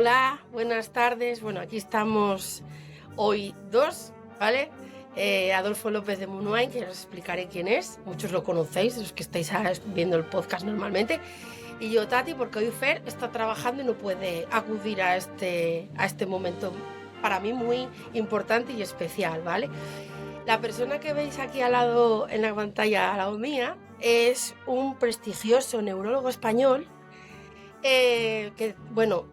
Hola, buenas tardes. Bueno, aquí estamos hoy dos, ¿vale? Adolfo López de Munuain, que os explicaré quién es. Muchos lo conocéis, los que estáis viendo el podcast normalmente. Y yo, Tati, porque hoy Fer está trabajando y no puede acudir a este momento para mí muy importante y especial, ¿vale? La persona que veis aquí al lado en la pantalla, al lado mía, es un prestigioso neurólogo español que, bueno,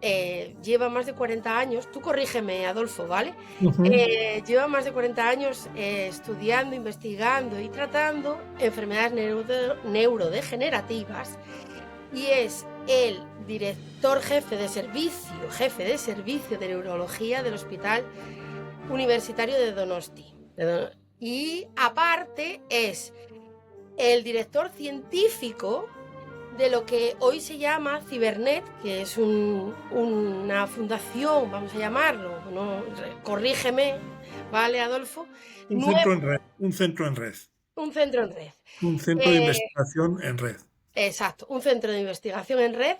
lleva más de 40 años, tú corrígeme, Adolfo, ¿vale? Ujú. Lleva más de 40 años estudiando, investigando y tratando enfermedades neurodegenerativas y es el director jefe de servicio de neurología del Hospital Universitario de Donosti. Y aparte es el director científico de lo que hoy se llama Cibernet, que es una fundación, vamos a llamarlo, ¿no? Corrígeme, ¿vale, Adolfo? Un centro en red, un centro en red, Un centro en red. un centro de Eh, investigación en red. exacto, un centro de investigación en red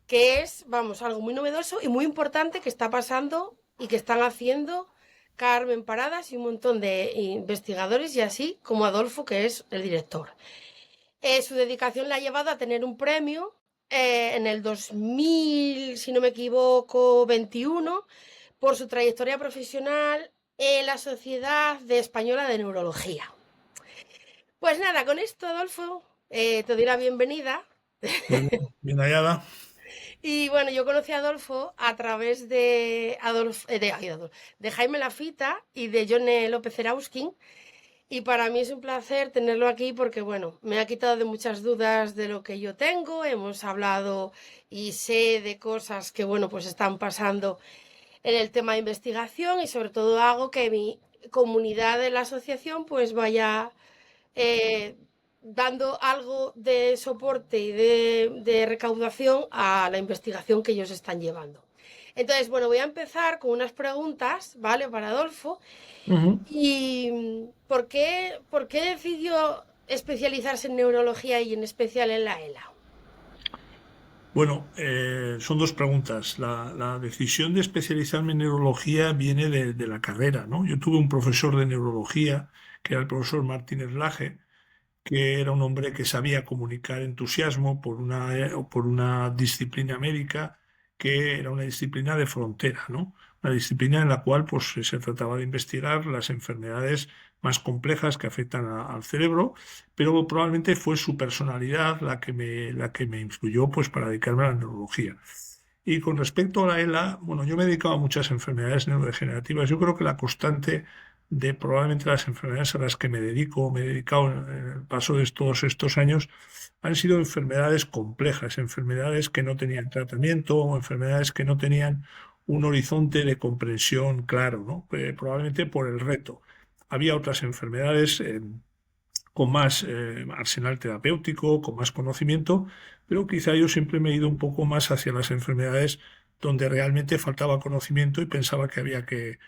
que es, vamos, algo muy novedoso y muy importante que está pasando y que están haciendo Carmen Paradas y un montón de investigadores y así como Adolfo, que es el director. Su dedicación la ha llevado a tener un premio en el 2000, si no me equivoco, 21, por su trayectoria profesional en la Sociedad Española de Neurología. Pues nada, con esto, Adolfo, te doy la bienvenida. Bueno, bien hallada. Y bueno, yo conocí a Adolfo a través de Jaime Lafita y de Jone López Erauskin. Y para mí es un placer tenerlo aquí porque, bueno, me ha quitado de muchas dudas de lo que yo tengo. Hemos hablado y sé de cosas que, bueno, pues están pasando en el tema de investigación y sobre todo hago que mi comunidad de la asociación pues vaya eh, dando algo de soporte y de recaudación a la investigación que ellos están llevando. Entonces, bueno, voy a empezar con unas preguntas, ¿vale? Para Adolfo. Ujú. ¿Y por qué decidió especializarse en neurología y en especial en la ELA? Bueno, son dos preguntas. La decisión de especializarme en neurología viene de la carrera, ¿no? Yo tuve un profesor de neurología, que era el profesor Martínez Laje, que era un hombre que sabía comunicar entusiasmo por una disciplina médica que era una disciplina de frontera, ¿no? Una disciplina en la cual pues, se trataba de investigar las enfermedades más complejas que afectan al cerebro, pero probablemente fue su personalidad la que me influyó pues, para dedicarme a la neurología. Y con respecto a la ELA, bueno, yo me he dedicado a muchas enfermedades neurodegenerativas. Yo creo que la constante de probablemente las enfermedades a las que me he dedicado en el paso de todos estos años, han sido enfermedades complejas, enfermedades que no tenían tratamiento o enfermedades que no tenían un horizonte de comprensión claro, ¿no? Probablemente por el reto. Había otras enfermedades con más arsenal terapéutico, con más conocimiento, pero quizá yo siempre me he ido un poco más hacia las enfermedades donde realmente faltaba conocimiento y pensaba que había que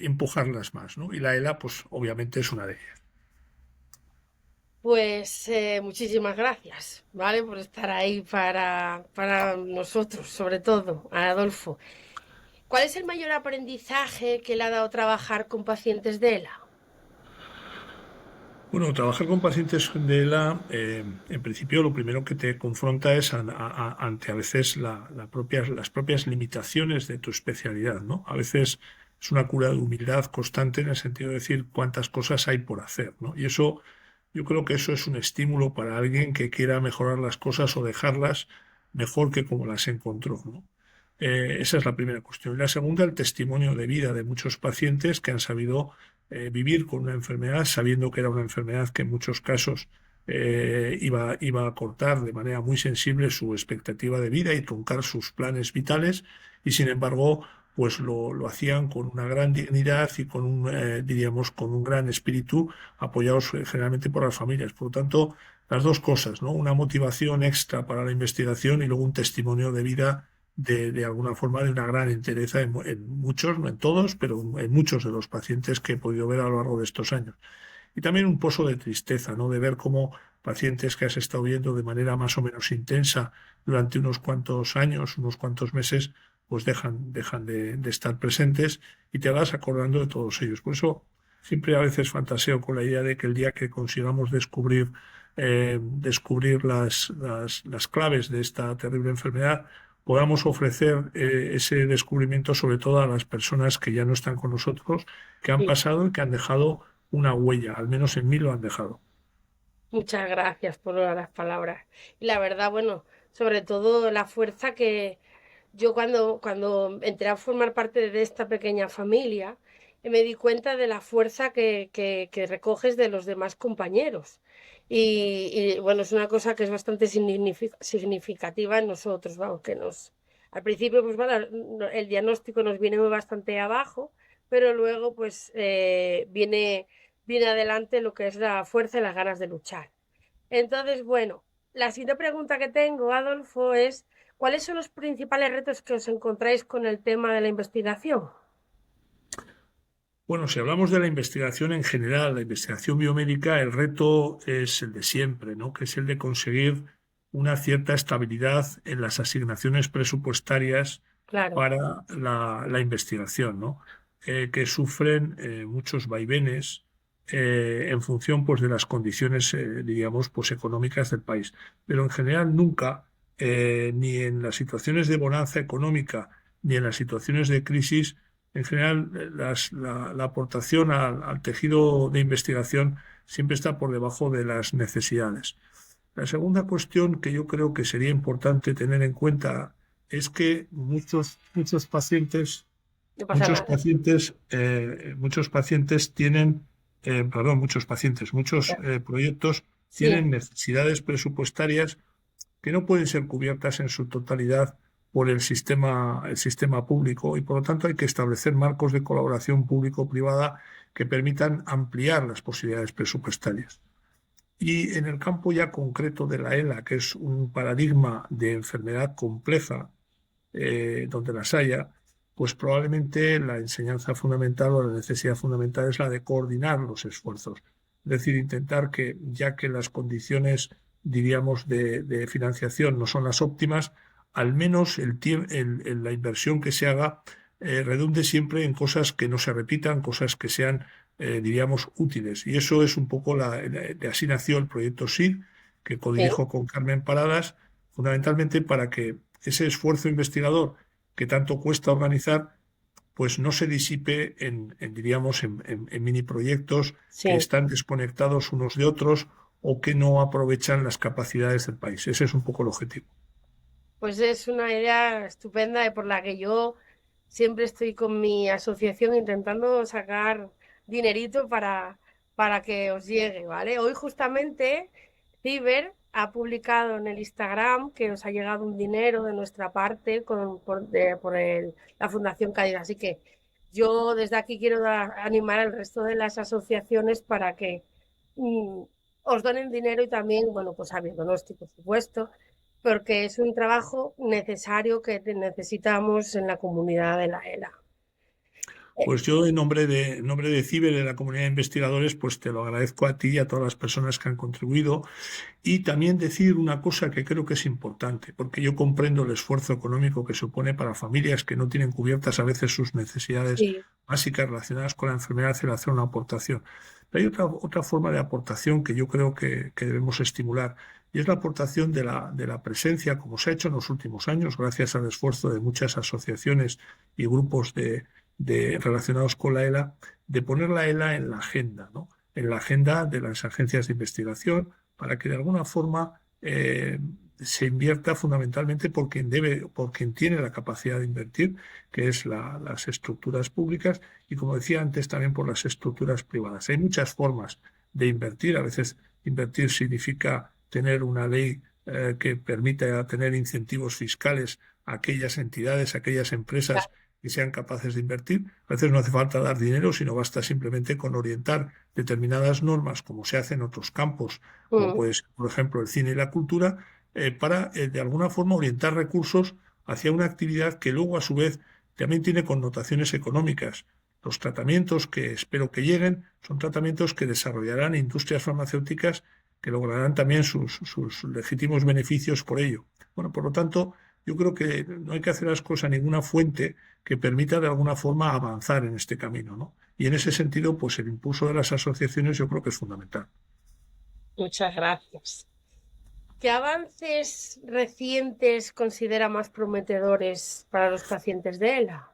empujarlas más, ¿no? Y la ELA, pues obviamente es una de ellas. Pues muchísimas gracias, ¿vale? Por estar ahí para nosotros, sobre todo, a Adolfo. ¿Cuál es el mayor aprendizaje que le ha dado trabajar con pacientes de ELA? Bueno, trabajar con pacientes de ELA, en principio lo primero que te confronta es ante a veces las propias limitaciones de tu especialidad, ¿no? A veces es una cura de humildad constante en el sentido de decir cuántas cosas hay por hacer, ¿no? Y eso, yo creo que eso es un estímulo para alguien que quiera mejorar las cosas o dejarlas mejor que como las encontró, ¿no? Esa es la primera cuestión. Y la segunda, el testimonio de vida de muchos pacientes que han sabido vivir con una enfermedad sabiendo que era una enfermedad que en muchos casos iba a cortar de manera muy sensible su expectativa de vida y truncar sus planes vitales y sin embargo pues lo hacían con una gran dignidad y con diríamos, con un gran espíritu apoyados generalmente por las familias. Por lo tanto, las dos cosas, ¿no? Una motivación extra para la investigación y luego un testimonio de vida de alguna forma de una gran entereza en muchos, no en todos, pero en muchos de los pacientes que he podido ver a lo largo de estos años. Y también un pozo de tristeza, ¿no? De ver cómo pacientes que has estado viendo de manera más o menos intensa durante unos cuantos años, unos cuantos meses, pues dejan de estar presentes y te vas acordando de todos ellos. Por eso siempre a veces fantaseo con la idea de que el día que consigamos descubrir las claves de esta terrible enfermedad, podamos ofrecer ese descubrimiento sobre todo a las personas que ya no están con nosotros, que han Sí. pasado y que han dejado una huella, al menos en mí lo han dejado. Muchas gracias por las palabras. Y la verdad, bueno, sobre todo la fuerza que yo cuando entré a formar parte de esta pequeña familia, me di cuenta de la fuerza que recoges de los demás compañeros. Bueno, es una cosa que es bastante significativa en nosotros, vamos, al principio, pues bueno, el diagnóstico nos viene bastante abajo, pero luego pues viene adelante lo que es la fuerza y las ganas de luchar. Entonces, bueno, la siguiente pregunta que tengo, Adolfo, es ¿cuáles son los principales retos que os encontráis con el tema de la investigación? Bueno, si hablamos de la investigación en general, la investigación biomédica, el reto es el de siempre, ¿no? Que es el de conseguir una cierta estabilidad en las asignaciones presupuestarias Claro, para la investigación, ¿no? Que sufren muchos vaivenes en función, pues, de las condiciones, diríamos, pues, económicas del país. Pero en general nunca, ni en las situaciones de bonanza económica, ni en las situaciones de crisis, en general, la aportación al tejido de investigación siempre está por debajo de las necesidades. La segunda cuestión que yo creo que sería importante tener en cuenta es que muchos pacientes, no pasa nada. tienen, perdón, muchos proyectos Sí, tienen necesidades presupuestarias que no pueden ser cubiertas en su totalidad por el sistema público y por lo tanto hay que establecer marcos de colaboración público-privada que permitan ampliar las posibilidades presupuestarias. Y en el campo ya concreto de la ELA, que es un paradigma de enfermedad compleja, donde las haya, pues probablemente la enseñanza fundamental o la necesidad fundamental es la de coordinar los esfuerzos. Es decir, intentar que, ya que las condiciones, diríamos, de financiación no son las óptimas, al menos la inversión que se haga redunde siempre en cosas que no se repitan, cosas que sean, diríamos, útiles. Y eso es un poco de así nació el proyecto SID, que sí. codirijo con Carmen Paradas, fundamentalmente para que ese esfuerzo investigador que tanto cuesta organizar, pues no se disipe diríamos, en mini proyectos que Sí, están desconectados unos de otros o que no aprovechan las capacidades del país. Ese es un poco el objetivo. pues es una idea estupenda y por la que yo siempre estoy con mi asociación intentando sacar dinerito para que os llegue, ¿vale? Hoy justamente Ciber ha publicado en el Instagram que os ha llegado un dinero de nuestra parte la Fundación Cádiz. Así que yo desde aquí quiero animar al resto de las asociaciones para que mm, os donen dinero y también, bueno, pues a Biodonosti, por supuesto, porque es un trabajo necesario que necesitamos en la comunidad de la ELA. Pues yo, en nombre de CIBER, de la comunidad de investigadores, pues te lo agradezco a ti y a todas las personas que han contribuido. Y también decir una cosa que creo que es importante, porque yo comprendo el esfuerzo económico que supone para familias que no tienen cubiertas a veces sus necesidades Sí, básicas relacionadas con la enfermedad, el hacer una aportación. Pero hay otra forma de aportación que yo creo que debemos estimular, y es la aportación de la presencia, como se ha hecho en los últimos años, gracias al esfuerzo de muchas asociaciones y grupos relacionados con la ELA, de poner la ELA en la agenda, ¿no? En la agenda de las agencias de investigación, para que de alguna forma se invierta fundamentalmente por quien tiene la capacidad de invertir, que es las estructuras públicas, y como decía antes, también por las estructuras privadas. Hay muchas formas de invertir. A veces invertir significa tener una ley que permita tener incentivos fiscales a aquellas entidades, a aquellas empresas que sean capaces de invertir. A veces no hace falta dar dinero, sino basta simplemente con orientar determinadas normas, como se hace en otros campos, como mm, puede ser, por ejemplo, el cine y la cultura, para de alguna forma orientar recursos hacia una actividad que luego, a su vez, también tiene connotaciones económicas. Los tratamientos que espero que lleguen son tratamientos que desarrollarán industrias farmacéuticas que lograrán también sus legítimos beneficios por ello. Bueno, por lo tanto, yo creo que no hay que hacer las cosas a ninguna fuente que permita de alguna forma avanzar en este camino, ¿no? Y en ese sentido, pues el impulso de las asociaciones yo creo que es fundamental. Muchas gracias. ¿Qué avances recientes considera más prometedores para los pacientes de ELA?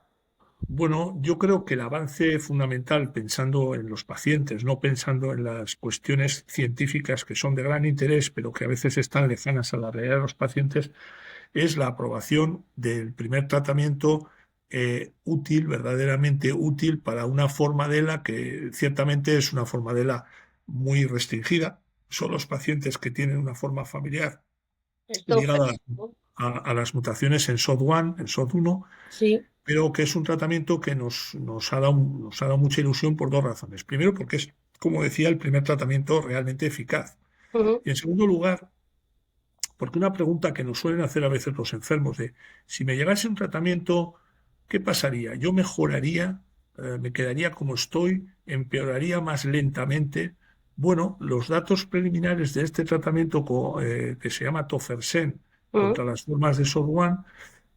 Bueno, yo creo que el avance fundamental, pensando en los pacientes, no pensando en las cuestiones científicas que son de gran interés, pero que a veces están lejanas a la realidad de los pacientes, es la aprobación del primer tratamiento útil, verdaderamente útil para una forma de ELA que ciertamente es una forma de ELA muy restringida. Son los pacientes que tienen una forma familiar El ligada Tofersen, ¿no? a las mutaciones en SOD1, en SOD1, Sí. pero que es un tratamiento que nos ha dado mucha ilusión por dos razones. Primero, porque es, como decía, el primer tratamiento realmente eficaz. Ujú. Y en segundo lugar, porque una pregunta que nos suelen hacer a veces los enfermos de si me llegase un tratamiento, ¿qué pasaría? ¿Yo mejoraría? ¿Me quedaría como estoy? ¿Empeoraría más lentamente? Bueno, los datos preliminares de este tratamiento que se llama Tofersen Ujú. contra las formas de SOD1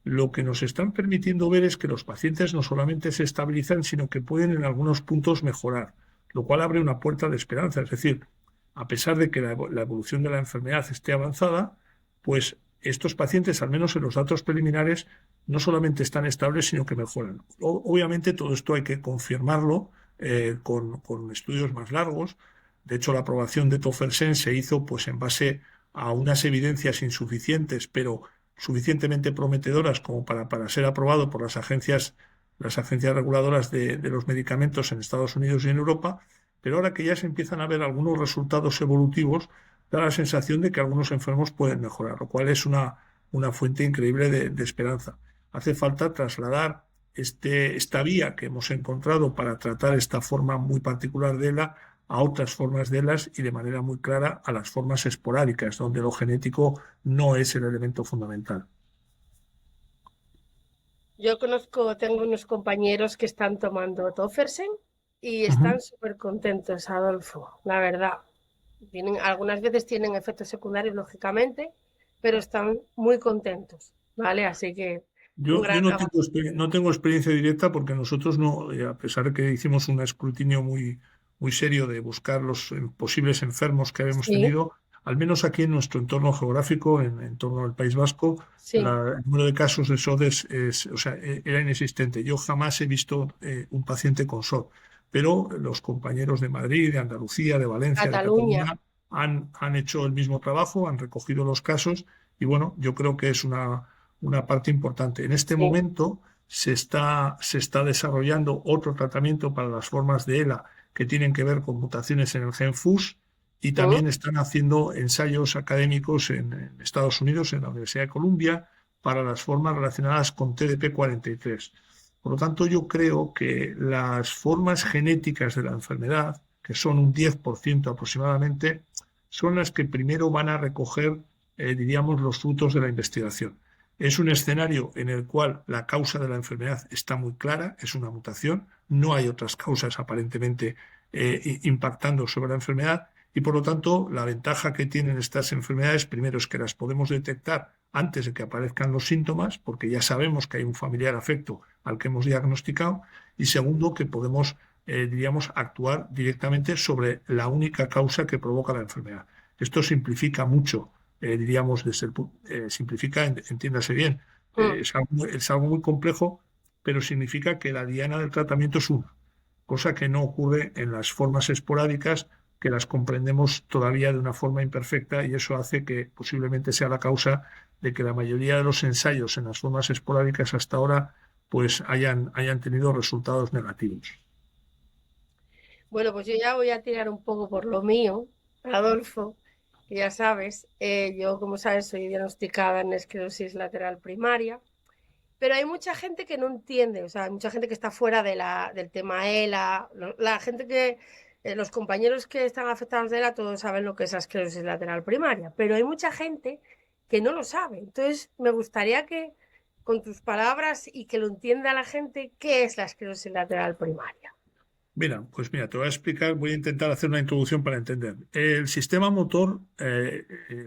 lo que nos están permitiendo ver es que los pacientes no solamente se estabilizan, sino que pueden en algunos puntos mejorar, lo cual abre una puerta de esperanza. Es decir, a pesar de que la evolución de la enfermedad esté avanzada, pues estos pacientes, al menos en los datos preliminares, no solamente están estables, sino que mejoran. Obviamente todo esto hay que confirmarlo con estudios más largos. De hecho, la aprobación de Tofersen se hizo pues, en base a unas evidencias insuficientes, pero suficientemente prometedoras como para ser aprobado por las agencias reguladoras de los medicamentos en Estados Unidos y en Europa, pero ahora que ya se empiezan a ver algunos resultados evolutivos, da la sensación de que algunos enfermos pueden mejorar, lo cual es una fuente increíble de esperanza. Hace falta trasladar esta vía que hemos encontrado para tratar esta forma muy particular de ELA a otras formas de ELAs y de manera muy clara a las formas esporádicas, donde lo genético no es el elemento fundamental. Yo tengo unos compañeros que están tomando Tofersen y Ujú. están súper contentos, Adolfo, la verdad. Algunas veces tienen efectos secundarios, lógicamente, pero están muy contentos, ¿vale? Así que un Yo gran avance. no tengo experiencia directa porque nosotros no, a pesar de que hicimos un escrutinio muy serio de buscar los posibles enfermos que habíamos Sí, tenido, al menos aquí en nuestro entorno geográfico, en torno al País Vasco, sí. el número de casos de SOD o sea, era inexistente. Yo jamás he visto un paciente con SOD, pero los compañeros de Madrid, de Andalucía, de Valencia, de Cataluña. Cataluña han hecho el mismo trabajo, han recogido los casos y bueno, yo creo que es una parte importante. En este Sí. momento se está desarrollando otro tratamiento para las formas de ELA que tienen que ver con mutaciones en el gen FUS y ¿Mm? también están haciendo ensayos académicos en Estados Unidos, en la Universidad de Columbia, para las formas relacionadas con TDP43. Por lo tanto, yo creo que las formas genéticas de la enfermedad, que son un 10% aproximadamente, son las que primero van a recoger, diríamos, los frutos de la investigación. Es un escenario en el cual la causa de la enfermedad está muy clara, es una mutación, no hay otras causas aparentemente impactando sobre la enfermedad y por lo tanto la ventaja que tienen estas enfermedades primero es que las podemos detectar antes de que aparezcan los síntomas, porque ya sabemos que hay un familiar afecto al que hemos diagnosticado, y segundo que podemos, diríamos, actuar directamente sobre la única causa que provoca la enfermedad. Esto simplifica mucho diríamos, simplifica, entiéndase bien, ¿Mm? es algo muy complejo, pero significa que la diana del tratamiento es una, cosa que no ocurre en las formas esporádicas, que las comprendemos todavía de una forma imperfecta y eso hace que posiblemente sea la causa de que la mayoría de los ensayos en las formas esporádicas hasta ahora pues hayan tenido resultados negativos. Bueno, pues yo ya voy a tirar un poco por lo mío, Adolfo, que ya sabes, yo como sabes soy diagnosticada en esclerosis lateral primaria, pero hay mucha gente que no entiende, o sea, hay mucha gente que está fuera del tema ELA, la gente los compañeros que están afectados de ELA todos saben lo que es la esclerosis lateral primaria, pero hay mucha gente que no lo sabe. Entonces, me gustaría que con tus palabras y que lo entienda la gente, ¿qué es la esclerosis lateral primaria? Mira, pues mira, te voy a explicar, voy a intentar hacer una introducción para entender. El sistema motor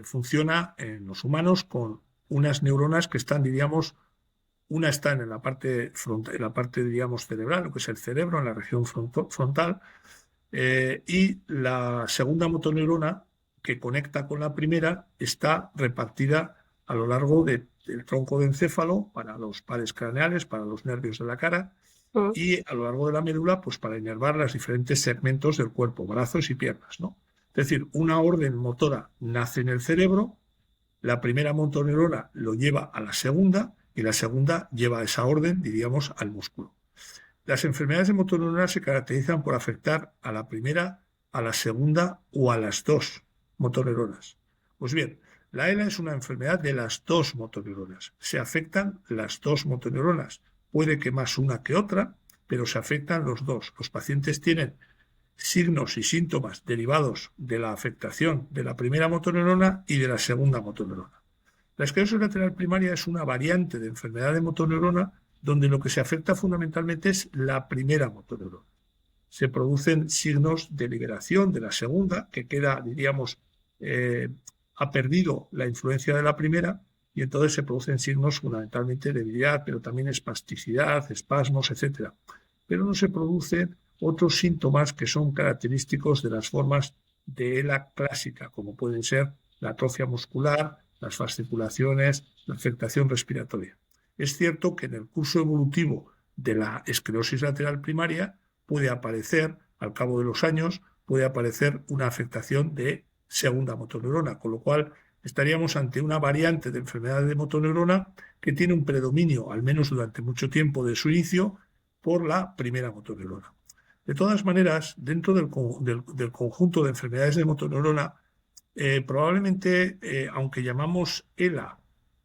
funciona en los humanos con unas neuronas que están, diríamos, una está en la parte frontal, en la parte, diríamos, cerebral, lo que es el cerebro, en la región frontal, y la segunda motoneurona que conecta con la primera está repartida a lo largo del tronco de encéfalo para los pares craneales, para los nervios de la cara, Mm. y a lo largo de la médula, pues para inervar los diferentes segmentos del cuerpo, brazos y piernas, ¿no? Es decir, una orden motora nace en el cerebro, la primera motoneurona lo lleva a la segunda y la segunda lleva esa orden, diríamos, al músculo. Las enfermedades de motoneurona se caracterizan por afectar a la primera, a la segunda o a las dos motoneuronas. Pues bien, la ELA es una enfermedad de las dos motoneuronas. Se afectan las dos motoneuronas. Puede que más una que otra, pero se afectan los dos. Los pacientes tienen signos y síntomas derivados de la afectación de la primera motoneurona y de la segunda motoneurona. La esclerosis lateral primaria es una variante de enfermedad de motoneurona donde lo que se afecta fundamentalmente es la primera motoneurona. Se producen signos de liberación de la segunda, que queda, diríamos, ha perdido la influencia de la primera, y entonces se producen signos fundamentalmente de debilidad, pero también espasticidad, espasmos, etc. Pero no se producen otros síntomas que son característicos de las formas de ELA clásica, como pueden ser la atrofia muscular, las fasciculaciones, la afectación respiratoria. Es cierto que en el curso evolutivo de la esclerosis lateral primaria puede aparecer, al cabo de los años, puede aparecer una afectación de segunda motoneurona, con lo cual estaríamos ante una variante de enfermedad de motoneurona que tiene un predominio, al menos durante mucho tiempo de su inicio, por la primera motoneurona. De todas maneras, dentro del conjunto de enfermedades de motoneurona, probablemente, aunque llamamos ELA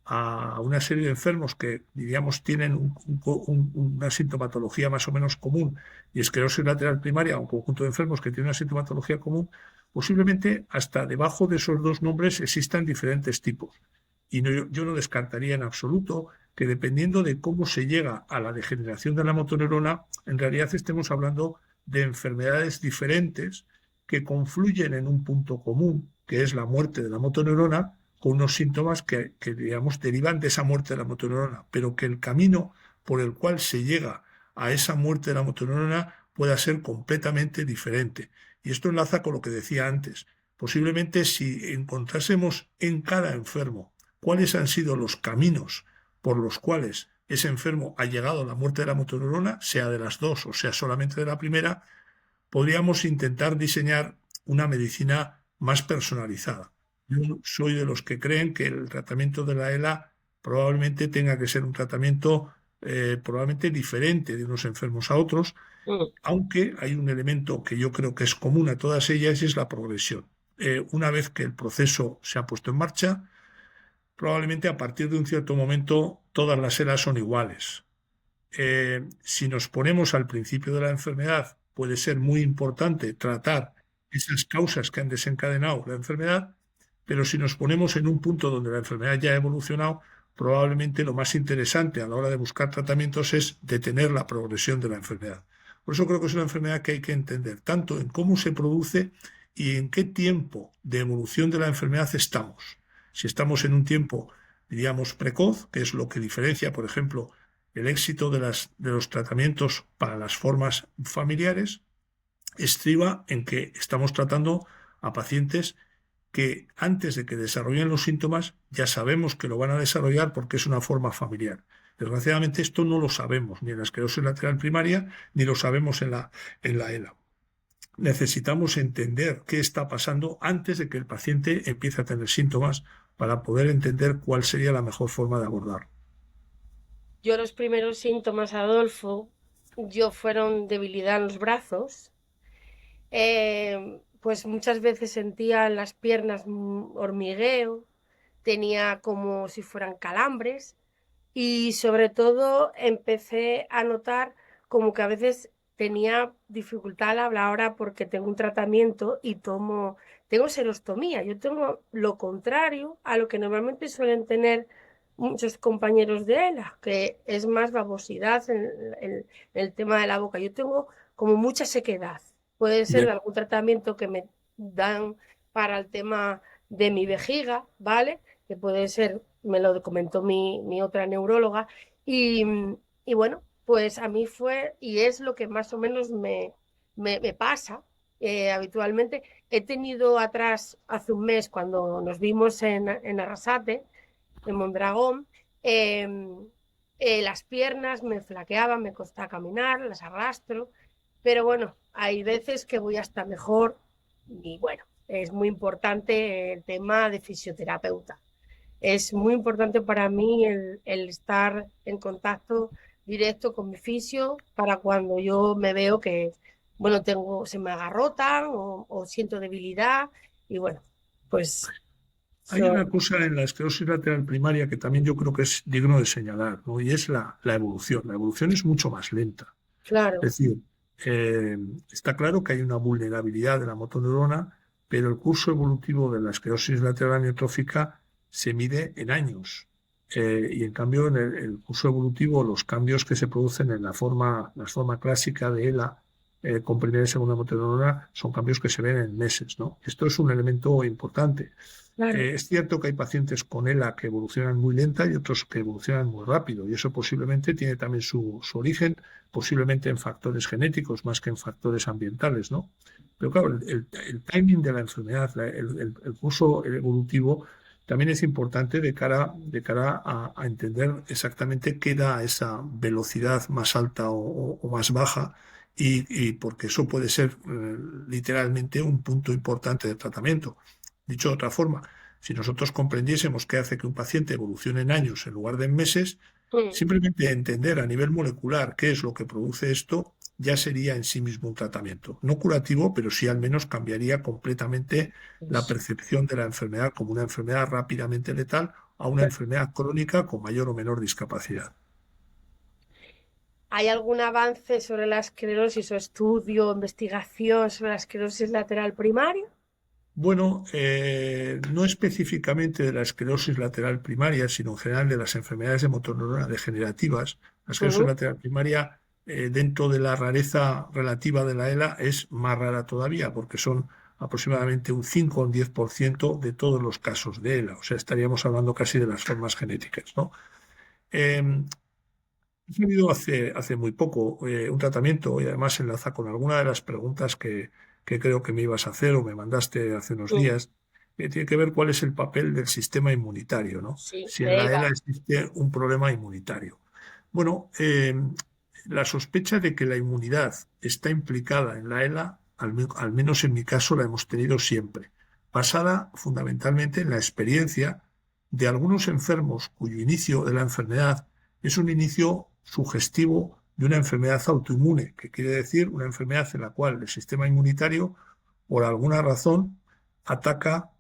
a una serie de enfermos que, diríamos, tienen una sintomatología más o menos común, y esclerosis lateral primaria, un conjunto de enfermos que tienen una sintomatología común, posiblemente hasta debajo de esos dos nombres existan diferentes tipos. Y yo no descartaría en absoluto que, dependiendo de cómo se llega a la degeneración de la motoneurona, en realidad estemos hablando de enfermedades diferentes que confluyen en un punto común, que es la muerte de la motoneurona, con unos síntomas que, digamos, derivan de esa muerte de la motoneurona, pero que el camino por el cual se llega a esa muerte de la motoneurona pueda ser completamente diferente. Y esto enlaza con lo que decía antes. Posiblemente, si encontrásemos en cada enfermo cuáles han sido los caminos por los cuales ese enfermo ha llegado a la muerte de la motoneurona, sea de las dos o sea solamente de la primera, podríamos intentar diseñar una medicina más personalizada. Yo soy de los que creen que el tratamiento de la ELA probablemente tenga que ser un tratamiento probablemente diferente de unos enfermos a otros, Mm. aunque hay un elemento que yo creo que es común a todas ellas y es la progresión. Una vez que el proceso se ha puesto en marcha, probablemente a partir de un cierto momento todas las ELAs son iguales. Si nos ponemos al principio de la enfermedad, puede ser muy importante tratar esas causas que han desencadenado la enfermedad, pero si nos ponemos en un punto donde la enfermedad ya ha evolucionado, probablemente lo más interesante a la hora de buscar tratamientos es detener la progresión de la enfermedad. Por eso creo que es una enfermedad que hay que entender tanto en cómo se produce y en qué tiempo de evolución de la enfermedad estamos. Si estamos en un tiempo, diríamos, precoz, que es lo que diferencia, por ejemplo, el éxito de los tratamientos para las formas familiares, estriba en que estamos tratando a pacientes que antes de que desarrollen los síntomas ya sabemos que lo van a desarrollar porque es una forma familiar. Desgraciadamente esto no lo sabemos ni en la esclerosis lateral primaria ni lo sabemos en la ELA. Necesitamos entender qué está pasando antes de que el paciente empiece a tener síntomas para poder entender cuál sería la mejor forma de abordarlo. Yo los primeros síntomas, Adolfo, fueron debilidad en los brazos. Pues muchas veces sentía en las piernas hormigueo, tenía como si fueran calambres y sobre todo empecé a notar como que a veces tenía dificultad al hablar ahora porque tengo un tratamiento y tengo serostomía. Yo tengo lo contrario a lo que normalmente suelen tener muchos compañeros de ELA, que es más babosidad en el tema de la boca. Yo tengo como mucha sequedad. Puede ser De, de algún tratamiento que me dan para el tema de mi vejiga, ¿vale? que puede ser, me lo comentó mi otra neuróloga, y, y bueno, pues a mí fue, y es lo que más o menos me pasa habitualmente. He tenido atrás, hace un mes, cuando nos vimos en Arrasate, en Mondragón, eh, las piernas me flaqueaban, me costaba caminar, las arrastro, pero bueno, hay veces que voy hasta mejor y bueno, es muy importante el tema de fisioterapeuta. Es muy importante para mí el estar en contacto directo con mi fisio para cuando yo me veo que, bueno, se me agarrotan o siento debilidad y bueno, pues Hay so, una cosa en la esclerosis lateral primaria que también yo creo que es digno de señalar, ¿no? Y es la evolución. La evolución es mucho más lenta. claro, Es decir, eh, está claro que hay una vulnerabilidad de la motoneurona, pero el curso evolutivo de la esclerosis lateral amiotrófica se mide en años. Y en cambio, en el curso evolutivo, los cambios que se producen en la forma clásica de ELA, con primera y segunda motoneurona, son cambios que se ven en meses, ¿no? Esto es un elemento importante. claro. Es cierto que hay pacientes con ELA que evolucionan muy lenta y otros que evolucionan muy rápido, y eso posiblemente tiene también su origen, posiblemente en factores genéticos más que en factores ambientales, ¿no? Pero claro, el timing de la enfermedad, el curso evolutivo, también es importante de cara a entender exactamente qué da esa velocidad más alta o más baja, y porque eso puede ser literalmente un punto importante de tratamiento. Dicho de otra forma, si nosotros comprendiésemos qué hace que un paciente evolucione en años en lugar de en meses, Mm, simplemente entender a nivel molecular qué es lo que produce esto ya sería en sí mismo un tratamiento. No curativo, pero sí al menos cambiaría completamente la pues, percepción de la enfermedad como una enfermedad rápidamente letal a una claro. enfermedad crónica con mayor o menor discapacidad. ¿Hay algún avance sobre la esclerosis o estudio, investigación sobre la esclerosis lateral primaria? Bueno, no específicamente de la esclerosis lateral primaria, sino en general de las enfermedades de motoneurona degenerativas. La esclerosis Ujú. lateral primaria, dentro de la rareza relativa de la ELA, es más rara todavía, porque son aproximadamente un 5 o un 10% de todos los casos de ELA. O sea, estaríamos hablando casi de las formas genéticas, ¿no? Eh, He tenido hace muy poco un tratamiento, y además enlaza con alguna de las preguntas que creo que me ibas a hacer o me mandaste hace unos Mm, días, que tiene que ver cuál es el papel del sistema inmunitario, ¿no? sí, Si en de la Eva. ELA existe un problema inmunitario. Bueno, la sospecha de que la inmunidad está implicada en la ELA, al menos en mi caso, la hemos tenido siempre, basada fundamentalmente en la experiencia de algunos enfermos cuyo inicio de la enfermedad es un inicio sugestivo de una enfermedad autoinmune, que quiere decir una enfermedad en la cual el sistema inmunitario, por alguna razón, ataca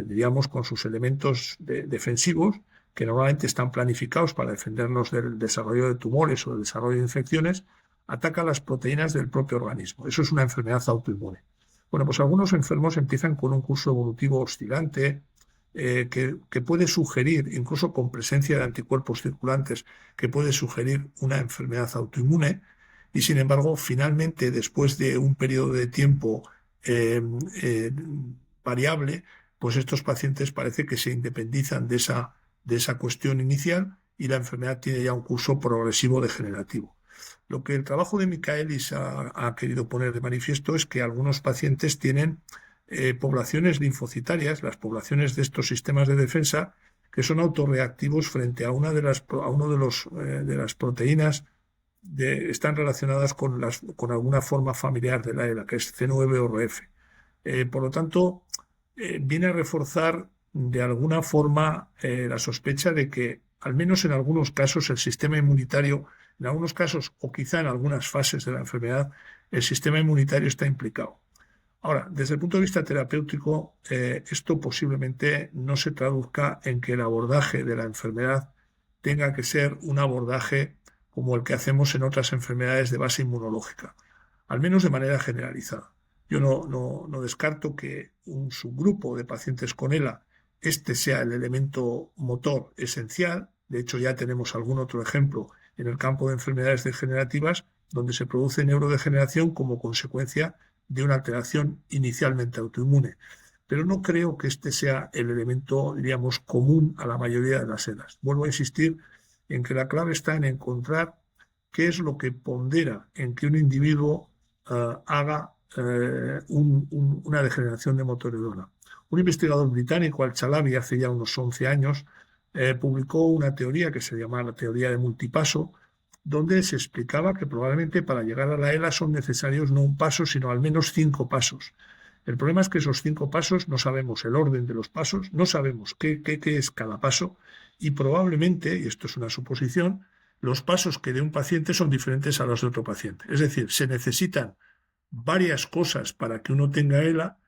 diríamos, con sus elementos defensivos, que normalmente están planificados para defendernos del desarrollo de tumores o del desarrollo de infecciones, ataca las proteínas del propio organismo. Eso es una enfermedad autoinmune. Bueno, pues algunos enfermos empiezan con un curso evolutivo oscilante, que puede sugerir, incluso con presencia de anticuerpos circulantes, que puede sugerir una enfermedad autoinmune, y sin embargo, finalmente, después de un periodo de tiempo eh, eh, variable, pues estos pacientes parece que se independizan de esa cuestión inicial y la enfermedad tiene ya un curso progresivo degenerativo. Lo que el trabajo de Michaelis ha querido poner de manifiesto es que algunos pacientes tienen poblaciones linfocitarias, las poblaciones de estos sistemas de defensa, que son autorreactivos frente a uno de las proteínas están relacionadas con alguna forma familiar de la ELA, que es C9orf. Por lo tanto, viene a reforzar de alguna forma la sospecha de que, al menos en algunos casos, el sistema inmunitario, en algunos casos o quizá en algunas fases de la enfermedad, el sistema inmunitario está implicado. Ahora, desde el punto de vista terapéutico, esto posiblemente no se traduzca en que el abordaje de la enfermedad tenga que ser un abordaje como el que hacemos en otras enfermedades de base inmunológica, al menos de manera generalizada. Yo no descarto que un subgrupo de pacientes con ELA, este sea el elemento motor esencial. De hecho, ya tenemos algún otro ejemplo en el campo de enfermedades degenerativas donde se produce neurodegeneración como consecuencia de una alteración inicialmente autoinmune. pero no creo que este sea el elemento, diríamos, común a la mayoría de las ELAs. Vuelvo a insistir en que la clave está en encontrar qué es lo que pondera en que un individuo haga una degeneración de motoneurona. Un investigador británico, Al-Chalabi, hace ya unos 11 años, publicó una teoría que se llama la teoría de multipaso, donde se explicaba que probablemente para llegar a la ELA son necesarios no un paso, sino al menos 5 pasos. El problema es que esos 5 pasos no sabemos el orden de los pasos, no sabemos qué es cada paso y probablemente, y esto es una suposición, los pasos que de un paciente son diferentes a los de otro paciente. Es decir, se necesitan varias cosas para que uno tenga ELA,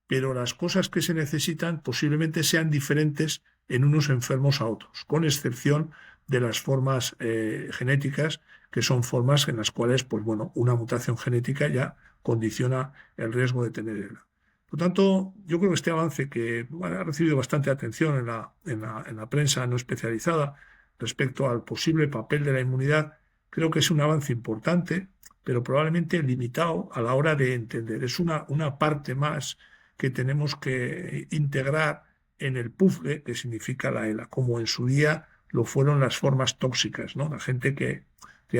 pero las cosas que se necesitan posiblemente sean diferentes en unos enfermos a otros, con excepción de las formas genéticas, que son formas en las cuales, pues bueno, una mutación genética ya condiciona el riesgo de tener ELA. Por tanto, yo creo que este avance, que ha recibido bastante atención en la prensa no especializada respecto al posible papel de la inmunidad, creo que es un avance importante, pero probablemente limitado a la hora de entender. Es una parte más que tenemos que integrar en el puzzle que significa la ELA, como en su día lo fueron las formas tóxicas, ¿no? La gente que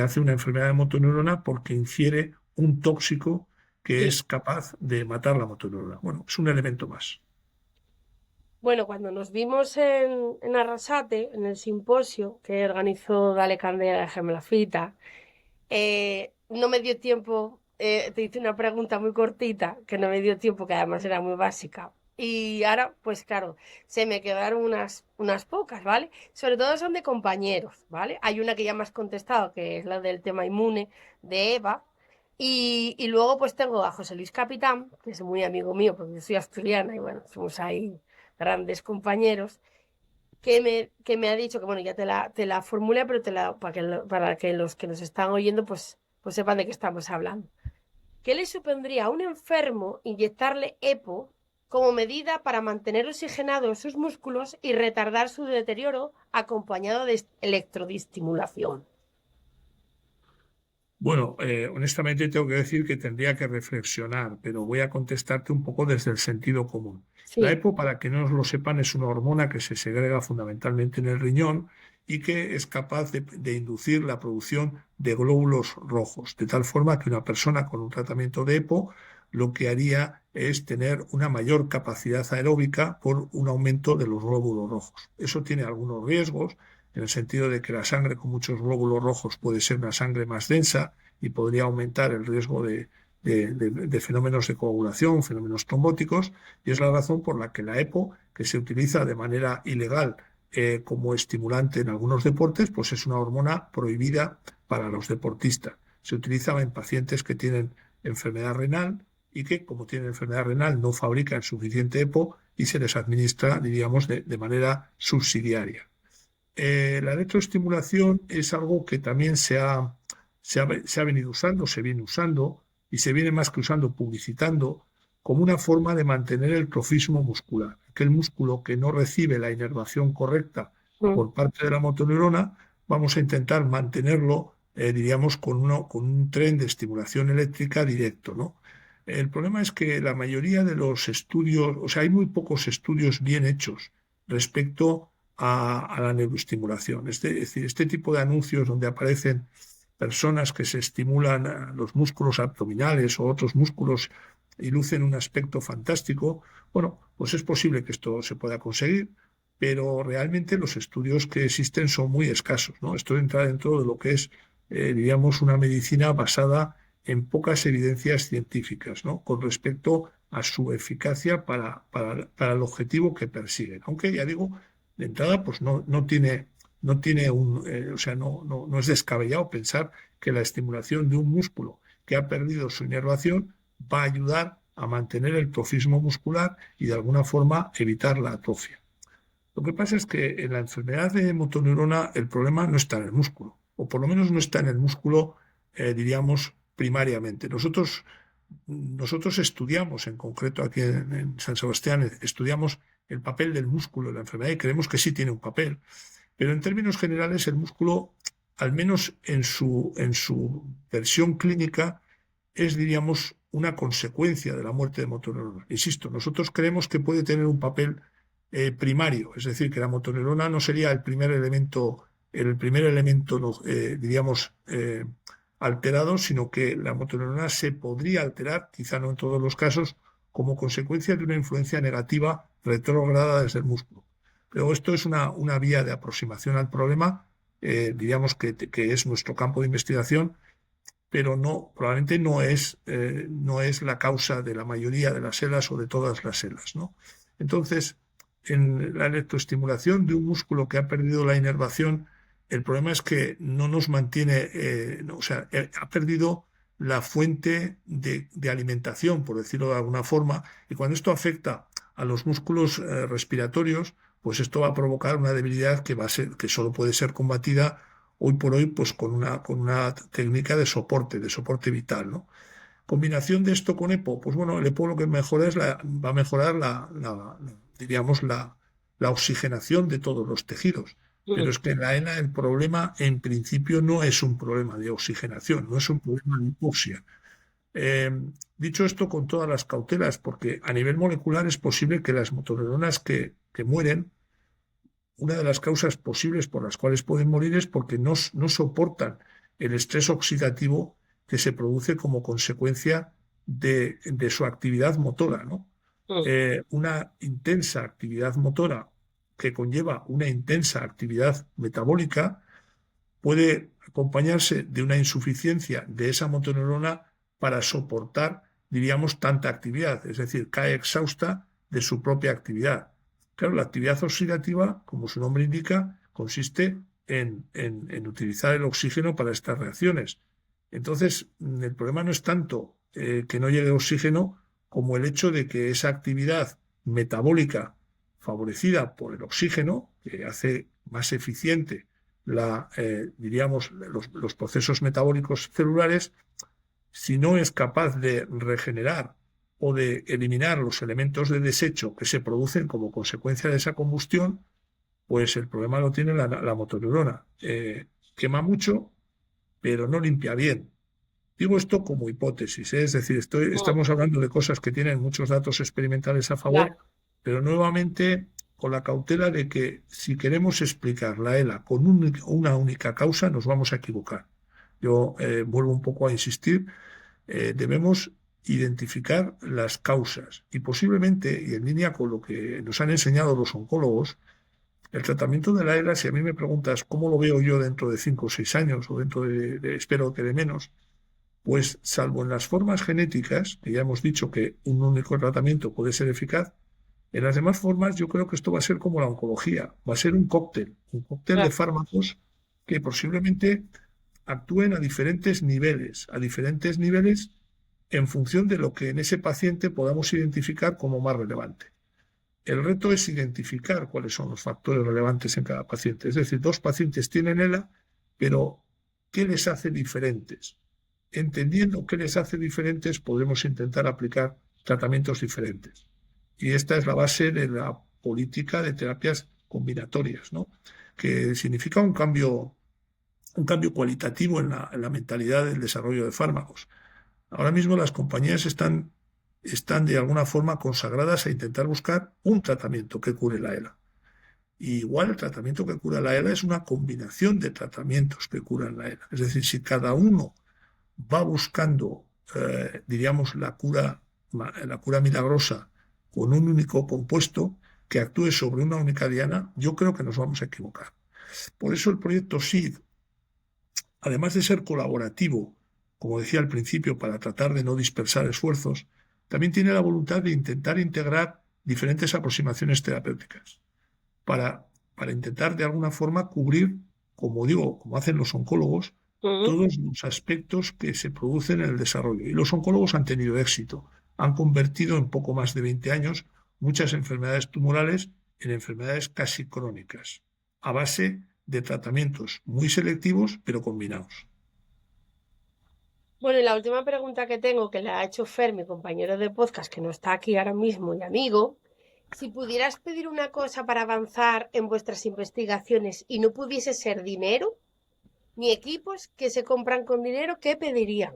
hace una enfermedad de motoneurona porque infiere un tóxico que Sí. es capaz de matar la motoneurona. Bueno, es un elemento más. Bueno, cuando nos vimos en Arrasate, en el simposio que organizó Dale Candela de Gemela Frita, no me dio tiempo, te hice una pregunta muy cortita, que no me dio tiempo, que además era muy básica. Y ahora, pues claro, se me quedaron unas pocas, ¿vale? Sobre todo son de compañeros, ¿vale? Hay una que ya me has contestado, que es la del tema inmune, de Eva. Y luego pues tengo a José Luis Capitán, que es muy amigo mío, porque yo soy asturiana y bueno, somos ahí grandes compañeros, que me ha dicho que, bueno, ya te la formulé, pero para que los que nos están oyendo, pues sepan de qué estamos hablando. ¿Qué le supondría a un enfermo inyectarle EPO como medida para mantener oxigenados sus músculos y retardar su deterioro acompañado de electrodestimulación? Bueno, honestamente tengo que decir que tendría que reflexionar, pero voy a contestarte un poco desde el sentido común. La Sí. EPO, para que no lo sepan, es una hormona que se segrega fundamentalmente en el riñón y que es capaz de inducir la producción de glóbulos rojos, de tal forma que una persona con un tratamiento de EPO lo que haría es tener una mayor capacidad aeróbica por un aumento de los glóbulos rojos. Eso tiene algunos riesgos, en el sentido de que la sangre con muchos glóbulos rojos puede ser una sangre más densa y podría aumentar el riesgo de fenómenos de coagulación, fenómenos trombóticos, y es la razón por la que la EPO, que se utiliza de manera ilegal como estimulante en algunos deportes, pues es una hormona prohibida para los deportistas. Se utiliza en pacientes que tienen enfermedad renal y que, como tienen enfermedad renal, no fabrican suficiente EPO y se les administra, diríamos, de manera subsidiaria. La electroestimulación es algo que también se ha venido usando, se viene usando y se viene más que usando, publicitando como una forma de mantener el trofismo muscular. Aquel músculo que no recibe la inervación correcta Mm. por parte de la motoneurona, vamos a intentar mantenerlo, diríamos, con un tren de estimulación eléctrica directo, ¿no? El problema es que la mayoría de los estudios, o sea, hay muy pocos estudios bien hechos respecto a la neuroestimulación. Es decir, este tipo de anuncios donde aparecen personas que se estimulan los músculos abdominales o otros músculos y lucen un aspecto fantástico, bueno, pues es posible que esto se pueda conseguir, pero realmente los estudios que existen son muy escasos, ¿no? Esto entra dentro de lo que es, diríamos, una medicina basada en pocas evidencias científicas, ¿no? Con respecto a su eficacia para el objetivo que persiguen. Aunque, ya digo, de entrada, pues no tiene o sea, no es descabellado pensar que la estimulación de un músculo que ha perdido su inervación va a ayudar a mantener el trofismo muscular y de alguna forma evitar la atrofia. Lo que pasa es que en la enfermedad de motoneurona el problema no está en el músculo, o por lo menos no está en el músculo, diríamos, primariamente. Nosotros estudiamos, en concreto aquí en San Sebastián, estudiamos el papel del músculo en la enfermedad y creemos que sí tiene un papel. Pero en términos generales, el músculo, al menos en su versión clínica, es, diríamos, una consecuencia de la muerte de motoneurona. Insisto, nosotros creemos que puede tener un papel primario, es decir, que la motoneurona no sería el primer elemento diríamos, alterado, sino que la motoneurona se podría alterar, quizá no en todos los casos, como consecuencia de una influencia negativa retrógrada desde el músculo. Pero esto es una vía de aproximación al problema, diríamos que es nuestro campo de investigación, pero probablemente no es la causa de la mayoría de las SELAs o de todas las SELAs, ¿no? Entonces, en la electroestimulación de un músculo que ha perdido la inervación, el problema es que no nos mantiene, o sea, ha perdido la fuente de alimentación, por decirlo de alguna forma, y cuando esto afecta a los músculos respiratorios, pues esto va a provocar una debilidad que solo puede ser combatida hoy por hoy pues con una técnica de soporte vital, ¿no? Combinación de esto con EPO, pues bueno, el EPO lo que mejora va a mejorar diríamos, la oxigenación de todos los tejidos. Pero es que en la ELA el problema en principio no es un problema de oxigenación, no es un problema de hipoxia. Dicho esto con todas las cautelas, porque a nivel molecular es posible que las motoneuronas que mueren, una de las causas posibles por las cuales pueden morir es porque no soportan el estrés oxidativo que se produce como consecuencia de su actividad motora, ¿no? Una intensa actividad motora que conlleva una intensa actividad metabólica puede acompañarse de una insuficiencia de esa motoneurona para soportar, diríamos, tanta actividad, es decir, cae exhausta de su propia actividad. Claro, la actividad oxidativa, como su nombre indica, consiste en utilizar el oxígeno para estas reacciones. Entonces, el problema no es tanto que no llegue oxígeno como el hecho de que esa actividad metabólica favorecida por el oxígeno, que hace más eficiente diríamos, los procesos metabólicos celulares, si no es capaz de regenerar o de eliminar los elementos de desecho que se producen como consecuencia de esa combustión, pues el problema lo tiene la motoneurona. Quema mucho, pero no limpia bien. Digo esto como hipótesis, ¿eh? Es decir, estamos hablando de cosas que tienen muchos datos experimentales a favor, Claro. pero nuevamente con la cautela de que si queremos explicar la ELA con una única causa, nos vamos a equivocar. Yo vuelvo un poco a insistir, debemos identificar las causas y posiblemente, y en línea con lo que nos han enseñado los oncólogos, el tratamiento de la ELA, si a mí me preguntas cómo lo veo yo dentro de 5 o 6 años o dentro espero que de menos, pues salvo en las formas genéticas, que ya hemos dicho que un único tratamiento puede ser eficaz, en las demás formas yo creo que esto va a ser como la oncología, va a ser un cóctel de fármacos que posiblemente actúen a diferentes niveles en función de lo que en ese paciente podamos identificar como más relevante. El reto es identificar cuáles son los factores relevantes en cada paciente. Es decir, 2 pacientes tienen ELA, pero ¿qué les hace diferentes? Entendiendo qué les hace diferentes, podremos intentar aplicar tratamientos diferentes. Y esta es la base de la política de terapias combinatorias, ¿no? Que significa un cambio cualitativo en la mentalidad del desarrollo de fármacos. Ahora mismo las compañías están de alguna forma consagradas a intentar buscar un tratamiento que cure la ELA. Y igual el tratamiento que cura la ELA es una combinación de tratamientos que curan la ELA. Es decir, si cada uno va buscando, diríamos, la cura milagrosa con un único compuesto que actúe sobre una única diana, yo creo que nos vamos a equivocar. Por eso el proyecto SEED, además de ser colaborativo, como decía al principio, para tratar de no dispersar esfuerzos, también tiene la voluntad de intentar integrar diferentes aproximaciones terapéuticas para intentar de alguna forma cubrir, como digo, como hacen los oncólogos, todos los aspectos que se producen en el desarrollo. Y los oncólogos han tenido éxito. Han convertido en poco más de 20 años muchas enfermedades tumorales en enfermedades casi crónicas, a base de tratamientos muy selectivos, pero combinados. Bueno, y la última pregunta que tengo, que le ha hecho Fer, mi compañero de podcast, que no está aquí ahora mismo y amigo, si pudieras pedir una cosa para avanzar en vuestras investigaciones y no pudiese ser dinero, ni equipos que se compran con dinero, ¿qué pedirían?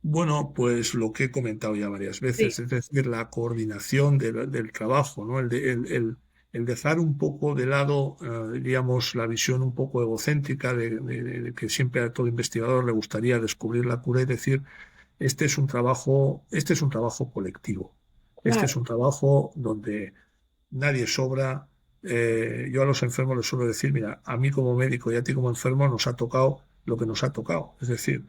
Bueno, pues lo que he comentado ya varias veces, Sí, es decir, la coordinación del trabajo, ¿no? El dejar un poco de lado, diríamos, la visión un poco egocéntrica de que siempre a todo investigador le gustaría descubrir la cura y decir, este es un trabajo colectivo, este es claro, un trabajo donde nadie sobra. Yo a los enfermos les suelo decir, mira, a mí como médico y a ti como enfermo nos ha tocado lo que nos ha tocado. Es decir,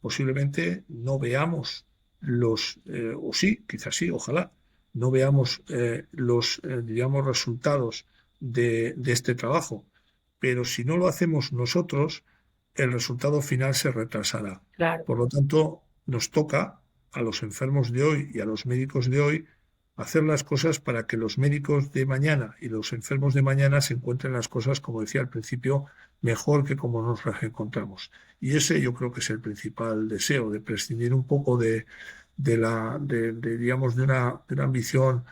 posiblemente no veamos o sí, quizás sí, ojalá, no veamos digamos, resultados de este trabajo. Pero si no lo hacemos nosotros, el resultado final se retrasará. claro. Por lo tanto, nos toca a los enfermos de hoy y a los médicos de hoy hacer las cosas para que los médicos de mañana y los enfermos de mañana se encuentren las cosas, como decía al principio, mejor que como nos las encontramos. Y ese yo creo que es el principal deseo, de prescindir un poco digamos, de una ambición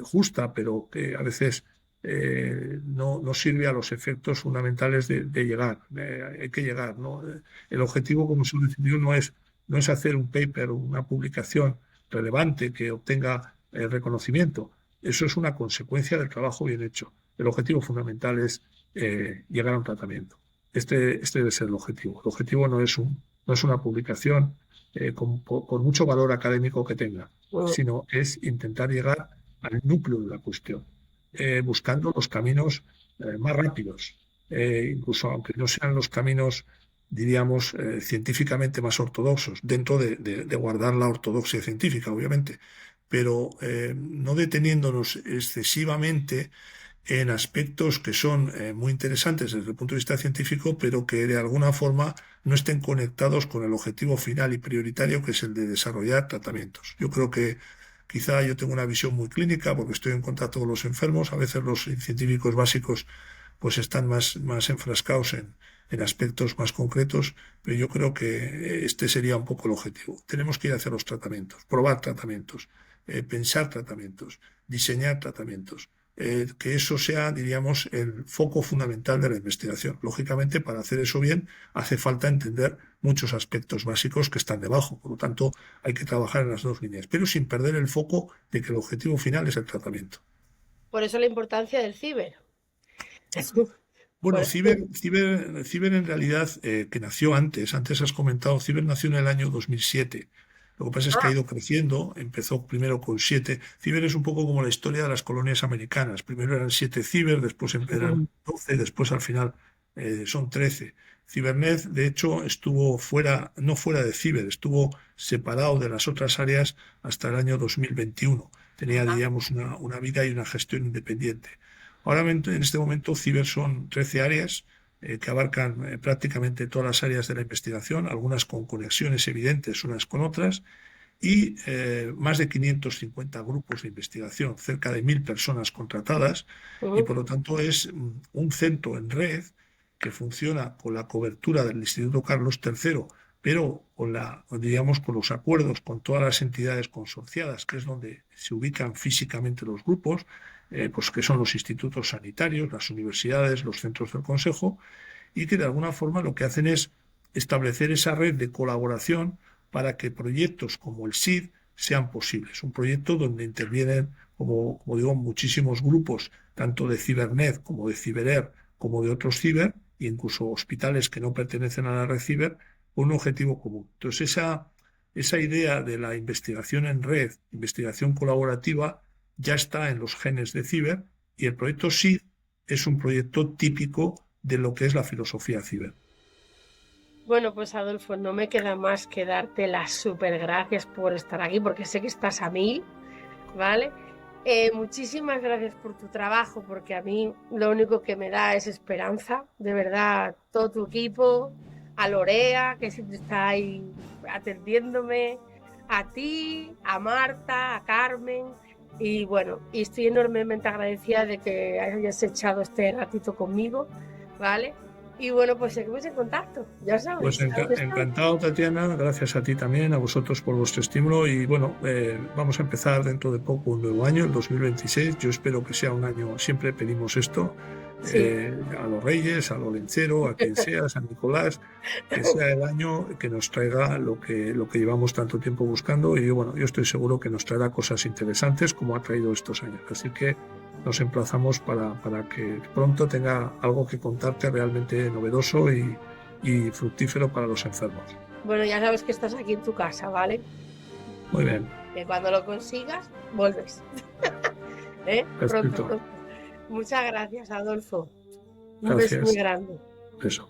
justa, pero que a veces no sirve a los efectos fundamentales de llegar. Hay que llegar, ¿no? El objetivo, como se decidió, no es hacer un paper o una publicación relevante que obtenga reconocimiento. Eso es una consecuencia del trabajo bien hecho. El objetivo fundamental es llegar a un tratamiento. Este debe ser el objetivo. El objetivo no es una publicación por mucho valor académico que tenga, Mm. sino es intentar llegar al núcleo de la cuestión, buscando los caminos más rápidos, incluso aunque no sean los caminos, diríamos, científicamente más ortodoxos, dentro de guardar la ortodoxia científica, obviamente, pero no deteniéndonos excesivamente en aspectos que son muy interesantes desde el punto de vista científico, pero que de alguna forma no estén conectados con el objetivo final y prioritario, que es el de desarrollar tratamientos. Yo creo que quizá yo tengo una visión muy clínica porque estoy en contacto con los enfermos. A veces los científicos básicos pues están más enfrascados en aspectos más concretos, pero yo creo que este sería un poco el objetivo. Tenemos que ir hacia los tratamientos, probar tratamientos, pensar tratamientos, diseñar tratamientos, que eso sea, diríamos, el foco fundamental de la investigación. Lógicamente, para hacer eso bien, hace falta entender muchos aspectos básicos que están debajo. Por lo tanto, hay que trabajar en las dos líneas, pero sin perder el foco de que el objetivo final es el tratamiento. Por eso la importancia del ciber. Bueno, Por- Ciber en realidad, que nació antes has comentado, Ciber nació en el año 2007. Lo que pasa es que ha Ah, ido creciendo, empezó primero con 7. Ciber es un poco como la historia de las colonias americanas. Primero eran 7 Ciber, después eran 12, después al final son 13. Cibernet, de hecho, estuvo fuera, no fuera de Ciber, estuvo separado de las otras áreas hasta el año 2021. Tenía, ah, diríamos, una vida y una gestión independiente. Ahora en este momento Ciber son 13 áreas que abarcan prácticamente todas las áreas de la investigación, algunas con conexiones evidentes unas con otras, y más de 550 grupos de investigación, cerca de 1.000 personas contratadas, y mm, por lo tanto es un centro en red que funciona con la cobertura del Instituto Carlos III, pero diríamos, con los acuerdos con todas las entidades consorciadas, que es donde se ubican físicamente los grupos, pues que son los institutos sanitarios, las universidades, los centros del Consejo, y que de alguna forma lo que hacen es establecer esa red de colaboración para que proyectos como el SID sean posibles. Un proyecto donde intervienen, como digo, muchísimos grupos, tanto de Cibernet como de Ciberer, como de otros ciber, e incluso hospitales que no pertenecen a la red ciber, con un objetivo común. Entonces, esa idea de la investigación en red, investigación colaborativa, ya está en los genes de ciber, y el proyecto SID es un proyecto típico de lo que es la filosofía ciber. Bueno, pues Adolfo, no me queda más que darte las super gracias por estar aquí, porque sé que estás a mil, ¿vale? Muchísimas gracias por tu trabajo, porque a mí lo único que me da es esperanza, de verdad, todo tu equipo, a Lorea, que siempre está ahí atendiéndome, a ti, a Marta, a Carmen, y bueno, y estoy enormemente agradecida de que hayas echado este ratito conmigo, ¿vale? Y bueno, pues seguimos en contacto, ya Pues sabes, ¿dónde estoy? encantado, Tatiana. Gracias a ti también, a vosotros por vuestro estímulo. Y bueno, vamos a empezar dentro de poco un nuevo año, el 2026. Yo espero que sea un año, siempre pedimos esto, Sí. A los Reyes, a los Lenchero, a quien sea, a San Nicolás, que sea el año que nos traiga lo que llevamos tanto tiempo buscando. Y bueno, yo estoy seguro que nos traerá cosas interesantes como ha traído estos años. Así que nos emplazamos para que pronto tenga algo que contarte realmente novedoso y fructífero para los enfermos. Bueno, ya sabes que estás aquí en tu casa, ¿vale? Muy bien. Que cuando lo consigas, vuelves. Pronto. Perfecto. Muchas gracias, Adolfo. Un beso Gracias. muy grande. Eso.